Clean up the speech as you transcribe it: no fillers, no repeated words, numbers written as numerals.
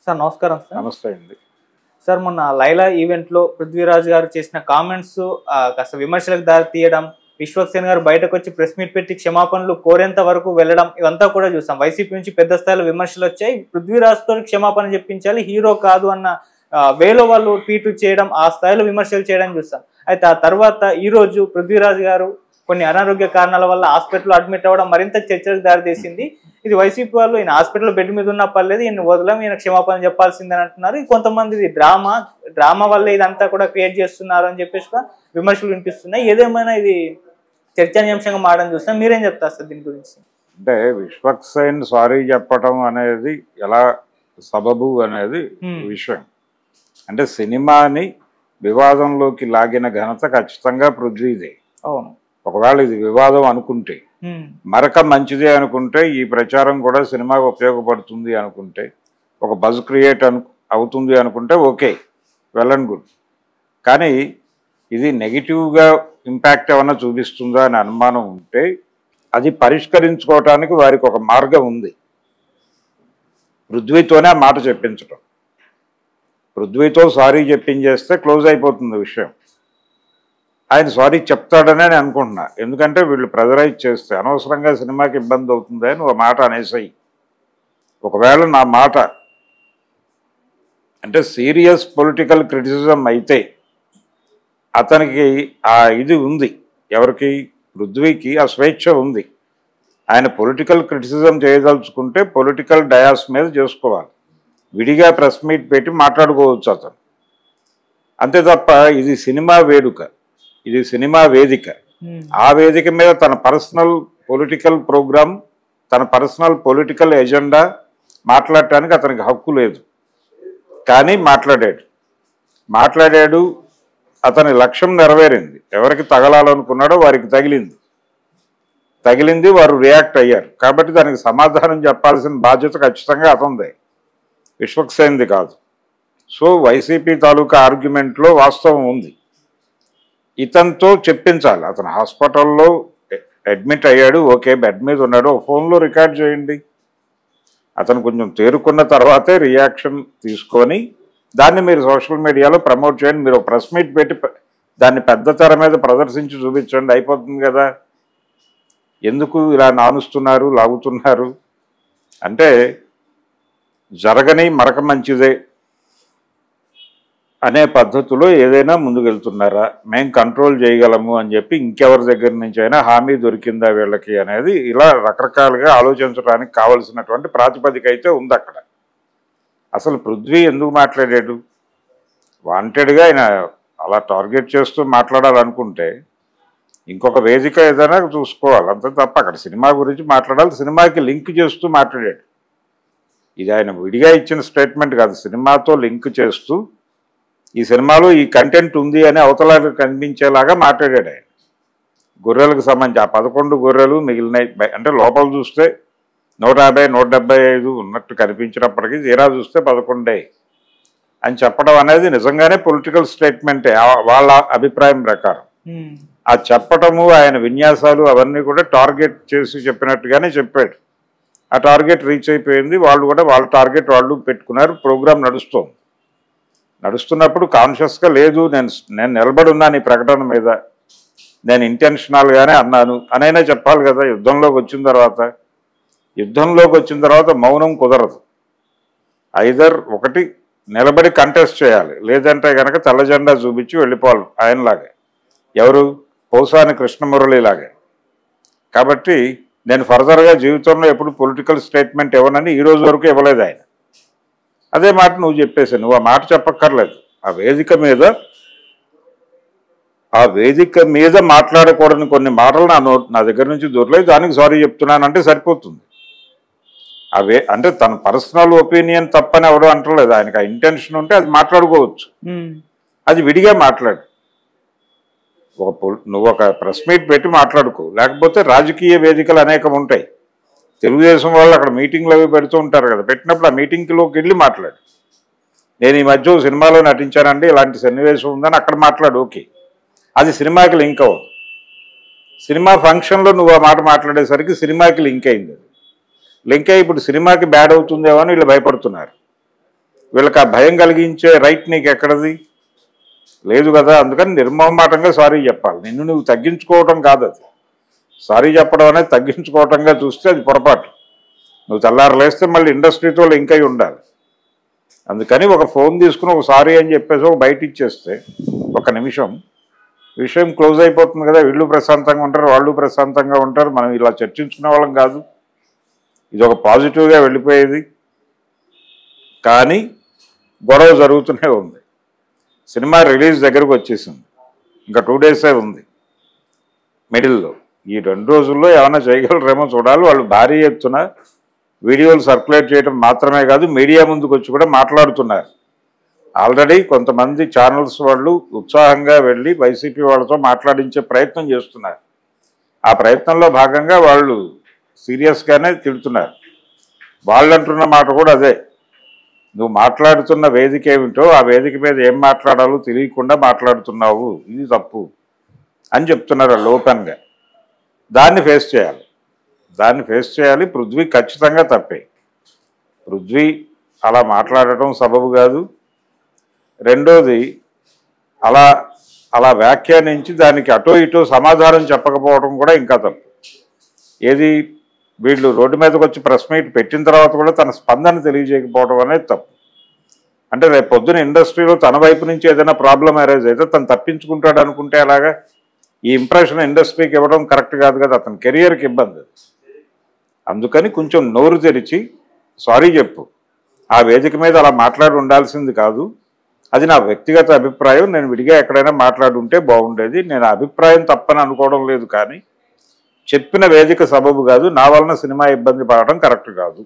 Sir నమస్కారం sir. నమస్తే అండి. సార్ మొన్న లైలా ఈవెంట్లో పృథ్వీరాజ్ గారు చేసిన కామెంట్స్ కాస్త విమర్శలకు దారి తీయడం, విశ్వక్సేన్ గారు బయటకు వచ్చి ప్రెస్ మీట్ పెట్టి క్షమాపణలు కోరేంత వరకు వెళ్ళడం ఇవంతా కూడా చూసాం. వైసీపీ నుంచి పెద్ద స్థాయిలో విమర్శలు వచ్చాయి. పృథ్వీరాజ్తో క్షమాపణ చెప్పించాలి, హీరో కాదు అన్న వేలో వాళ్ళు ట్వీట్ చేయడం, ఆ స్థాయిలో విమర్శలు చేయడం చూస్తాం. అయితే ఆ తర్వాత ఈరోజు పృథ్వీరాజ్ గారు కొన్ని అనారోగ్య కారణాల వల్ల హాస్పిటల్లో అడ్మిట్ అవ్వడం మరింత చర్చలకు దారితీసింది. ఇది వైసీపీ వాళ్ళు ఈయన హాస్పిటల్లో బెడ్ మీద ఉన్న పర్లేదు, ఈయన వదలం, ఈయన క్షమాపణ చెప్పాల్సిందని అంటున్నారు. కొంతమంది ఇది డ్రామా వల్ల ఇదంతా కూడా క్రియేట్ చేస్తున్నారు అని చెప్పేసి విమర్శలు వినిపిస్తున్నాయి. ఏదేమైనా ఇది చర్చనీయాంశంగా మారడం చూస్తాం. మీరేం చెప్తారు సార్ దీని గురించి? అంటే విశ్వక్సేన్ సారీ చెప్పటం అనేది ఎలా సబబు అనేది విషయం. అంటే సినిమాని వివాదంలోకి లాగిన ఘనత ఖచ్చితంగా పృథ్వీదే. అవును. ఒకవేళ ఇది వివాదం అనుకుంటే, మరక మంచిదే అనుకుంటే, ఈ ప్రచారం కూడా సినిమాకు ఉపయోగపడుతుంది అనుకుంటే, ఒక బజ్ క్రియేట్ అవుతుంది అనుకుంటే ఓకే, వెల్ అండ్ గుడ్. కానీ ఇది నెగిటివ్గా ఇంపాక్ట్ ఏమన్నా చూపిస్తుందా అని అనుమానం ఉంటే అది పరిష్కరించుకోవటానికి వారికి ఒక మార్గం ఉంది. పృథ్వీతోనే ఆ మాట చెప్పించడం, పృథ్వీతో సారీ చెప్పించేస్తే క్లోజ్ అయిపోతుంది విషయం. ఆయన సారీ చెప్తాడనే నేను అనుకుంటున్నా. ఎందుకంటే వీళ్ళు ప్రెజరైజ్ చేస్తే అనవసరంగా సినిమాకి ఇబ్బంది అవుతుంది అని ఒక మాట అనేసాయి. ఒకవేళ నా మాట అంటే సీరియస్ పొలిటికల్ క్రిటిసిజం అయితే అతనికి ఆ ఇది ఉంది, ఎవరికి? పృథ్వీకి ఆ స్వేచ్ఛ ఉంది. ఆయన పొలిటికల్ క్రిటిసిజం చేయదలుచుకుంటే పొలిటికల్ డయాస్ మీద చేసుకోవాలి, విడిగా ప్రెస్ మీట్ పెట్టి మాట్లాడుకోవచ్చు అతను. అంతే తప్ప ఇది సినిమా వేడుక, ఇది సినిమా వేదిక. ఆ వేదిక మీద తన పర్సనల్ పొలిటికల్ ప్రోగ్రామ్, తన పర్సనల్ పొలిటికల్ ఎజెండా మాట్లాడటానికి అతనికి హక్కు లేదు. కానీ మాట్లాడాడు. అతని లక్ష్యం నెరవేరింది. ఎవరికి తగలాలనుకున్నాడో వారికి తగిలింది, వారు రియాక్ట్ అయ్యారు. కాబట్టి దానికి సమాధానం చెప్పాల్సిన బాధ్యత ఖచ్చితంగా అతనిదే, విశ్వక్సేన్ది కాదు. సో వైసీపీ తాలూకా ఆర్గ్యుమెంట్లో వాస్తవం ఉంది. ఇతనితో చెప్పించాలి. అతను హాస్పిటల్లో అడ్మిట్ అయ్యాడు, ఓకే, బెడ్ మీద ఉన్నాడు, ఫోన్లో రికార్డ్ చేయండి. అతను కొంచెం తేరుకున్న తర్వాతే రియాక్షన్ తీసుకొని దాన్ని మీరు సోషల్ మీడియాలో ప్రమోట్ చేయండి. మీరు ప్రెస్ మీట్ పెట్టి దాన్ని పెద్ద తెర మీద ప్రదర్శించి చూపించండి, అయిపోతుంది కదా. ఎందుకు ఇలా నానుస్తున్నారు, లాగుతున్నారు? అంటే జరగని మరక మంచిదే అనే పద్ధతిలో ఏదైనా ముందుకెళ్తున్నారా, మేము కంట్రోల్ చేయగలము అని చెప్పి ఇంకెవరి దగ్గర నుంచి అయినా హామీ దొరికిందా వీళ్ళకి అనేది ఇలా రకరకాలుగా ఆలోచించడానికి కావలసినటువంటి ప్రాతిపదిక అయితే ఉంది అక్కడ. అసలు పృథ్వీ ఎందుకు మాట్లాడాడు? వాంటెడ్గా ఆయన అలా టార్గెట్ చేస్తూ మాట్లాడాలనుకుంటే ఇంకొక వేదిక ఏదైనా చూసుకోవాలి, అంతే తప్ప అక్కడ సినిమా గురించి మాట్లాడాలి. సినిమాకి లింక్ చేస్తూ మాట్లాడాడు. ఇది ఆయన విడిగా ఇచ్చిన స్టేట్మెంట్ కాదు, సినిమాతో లింక్ చేస్తూ ఈ సినిమాలో ఈ కంటెంట్ ఉంది అని అవతలకు కనిపించేలాగా మాట్లాడాడు ఆయన. గొర్రెలకు సంబంధించి ఆ 11 గొర్రెలు మిగిలినాయి అంటే లోపల చూస్తే 150, 175 ఉన్నట్టు కనిపించినప్పటికీ తీరా చూస్తే 11 అని చెప్పడం అనేది నిజంగానే పొలిటికల్ స్టేట్మెంటే వాళ్ళ అభిప్రాయం ప్రకారం. ఆ చెప్పటము, ఆయన విన్యాసాలు అవన్నీ కూడా టార్గెట్ చేసి చెప్పినట్టుగానే చెప్పాడు. ఆ టార్గెట్ రీచ్ అయిపోయింది. వాళ్ళు కూడా వాళ్ళ టార్గెట్ వాళ్ళు పెట్టుకున్నారు. ప్రోగ్రాం నడుస్తున్నప్పుడు కాన్షియస్గా లేదు, నేను నిలబడి ఉన్నాను ఈ ప్రకటన మీద, నేను ఇంటెన్షనల్గానే అన్నాను అనైనా చెప్పాలి కదా. యుద్ధంలోకి వచ్చిన తర్వాత మౌనం కుదరదు. ఐదర్ ఒకటి నిలబడి కంటెస్ట్ చేయాలి, లేదంటే కనుక తెల్ల జెండా చూపించి వెళ్ళిపోవాలి ఆయనలాగే, ఎవరు? పోసాని కృష్ణమురళిలాగే. కాబట్టి నేను ఫర్దర్గా జీవితంలో ఎప్పుడు పొలిటికల్ స్టేట్మెంట్ ఇవ్వనని ఈ రోజు వరకు ఇవ్వలేదు ఆయన. అదే మాట నువ్వు చెప్పేసి, నువ్వు ఆ మాట చెప్పక్కర్లేదు. ఆ వేదిక మీద మాట్లాడకూడని కొన్ని మాటలు నా దగ్గర నుంచి దొరలేదు, దానికి సారీ చెప్తున్నానంటే సరిపోతుంది. అంటే తన పర్సనల్ ఒపీనియన్ తప్పని ఎవడో అంటలేదు. ఆయనకు ఆ ఇంటెన్షన్ ఉంటే అది మాట్లాడుకోవచ్చు, అది విడిగా మాట్లాడు. నువ్వు ఒక ప్రెస్ మీట్ పెట్టి మాట్లాడుకో, లేకపోతే రాజకీయ వేదికలు అనేకం ఉంటాయి. తెలుగుదేశం వాళ్ళు అక్కడ మీటింగ్లు అవి పెడుతూ ఉంటారు కదా, పెట్టినప్పుడు ఆ మీటింగ్లోకి వెళ్ళి మాట్లాడు. నేను ఈ మధ్య సినిమాలో నటించానండి, ఇలాంటి సన్నివేశం ఉందని అక్కడ మాట్లాడు, ఓకే. అది సినిమాకి లింక్ అవ్వదు. సినిమా ఫంక్షన్లో నువ్వు ఆ మాట మాట్లాడేసరికి సినిమాకి లింక్ అయింది. లింక్ అయ్యి ఇప్పుడు సినిమాకి బ్యాడ్ అవుతుందేమో అని వీళ్ళు భయపడుతున్నారు. వీళ్ళకి ఆ భయం కలిగించే రైట్ నీకు ఎక్కడది? లేదు కదా. అందుకని నిర్మమాటంగా సారీ చెప్పాలి. నిన్ను నువ్వు తగ్గించుకోవటం కాదు అది. సారీ చెప్పడం అనేది తగ్గించుకోవటంగా చూస్తే అది పొరపాటు. నువ్వు తెల్లారలేస్తే మళ్ళీ ఇండస్ట్రీతో లింక్ అయి ఉండాలి. అందుకని ఒక ఫోన్ తీసుకుని ఒక సారీ అని చెప్పేసి ఒక బయట ఇచ్చేస్తే ఒక నిమిషం విషయం క్లోజ్ అయిపోతుంది కదా. వీళ్ళు ప్రశాంతంగా ఉంటారు, వాళ్ళు ప్రశాంతంగా ఉంటారు. మనం ఇలా చర్చించుకునే వాళ్ళం కాదు. ఇది ఒక పాజిటివ్గా వెళ్ళిపోయేది. కానీ గొడవ జరుగుతూనే ఉంది. సినిమా రిలీజ్ దగ్గరకు వచ్చేసింది, ఇంకా 2 డేసే ఉంది మిడిల్లో. ఈ 2 రోజుల్లో ఏమైనా చేయగలరేమో చూడాలి. వాళ్ళు భారీ ఎత్తున వీడియోలు సర్క్యులేట్ చేయడం మాత్రమే కాదు, మీడియా ముందుకు వచ్చి కూడా మాట్లాడుతున్నారు. ఆల్రెడీ కొంతమంది ఛానల్స్ వాళ్ళు ఉత్సాహంగా వెళ్ళి వైసీపీ వాళ్ళతో మాట్లాడించే ప్రయత్నం చేస్తున్నారు. ఆ ప్రయత్నంలో భాగంగా వాళ్ళు సీరియస్గానే తిడుతున్నారు. వాళ్ళు అంటున్న మాట కూడా అదే, నువ్వు మాట్లాడుతున్న వేదిక ఏమిటో ఆ వేదిక మీద ఏం మాట్లాడాలో తెలియకుండా మాట్లాడుతున్నావు, ఇది తప్పు అని చెప్తున్నారు ఓపెన్గా. దాన్ని ఫేస్ చేయాలి. పృథ్వీ ఖచ్చితంగా తప్పే. పృథ్వీ అలా మాట్లాడటం సబబు కాదు. రెండోది, అలా వ్యాఖ్యానించి దానికి అటో ఇటో సమాధానం చెప్పకపోవడం కూడా ఇంకా తప్పు. ఏది, వీళ్ళు రోడ్డు మీదకి వచ్చి ప్రెస్ మీట్ పెట్టిన తర్వాత కూడా తన స్పందన తెలియజేయకపోవడం అనేది తప్పు. అంటే రేపు పొద్దున ఇండస్ట్రీలో తన వైపు నుంచి ఏదైనా ప్రాబ్లం అరైజ్ అయితే తను తప్పించుకుంటాడు అనుకుంటే అలాగా ఈ ఇంప్రెషన్ ఇండస్ట్రీకి ఇవ్వడం కరెక్ట్ కాదు కదా. అతని కెరియర్కి ఇబ్బంది. అందుకని కొంచెం నోరు తెరిచి సారీ చెప్పు. ఆ వేదిక మీద అలా మాట్లాడి ఉండాల్సింది కాదు. అది నా వ్యక్తిగత అభిప్రాయం. నేను విడిగా ఎక్కడైనా మాట్లాడుంటే బాగుండేది. నేను అభిప్రాయం తప్పని అనుకోవడం లేదు, కానీ చెప్పిన వేదిక సబబు కాదు. నా వలన సినిమా ఇబ్బంది పడడం కరెక్ట్ కాదు.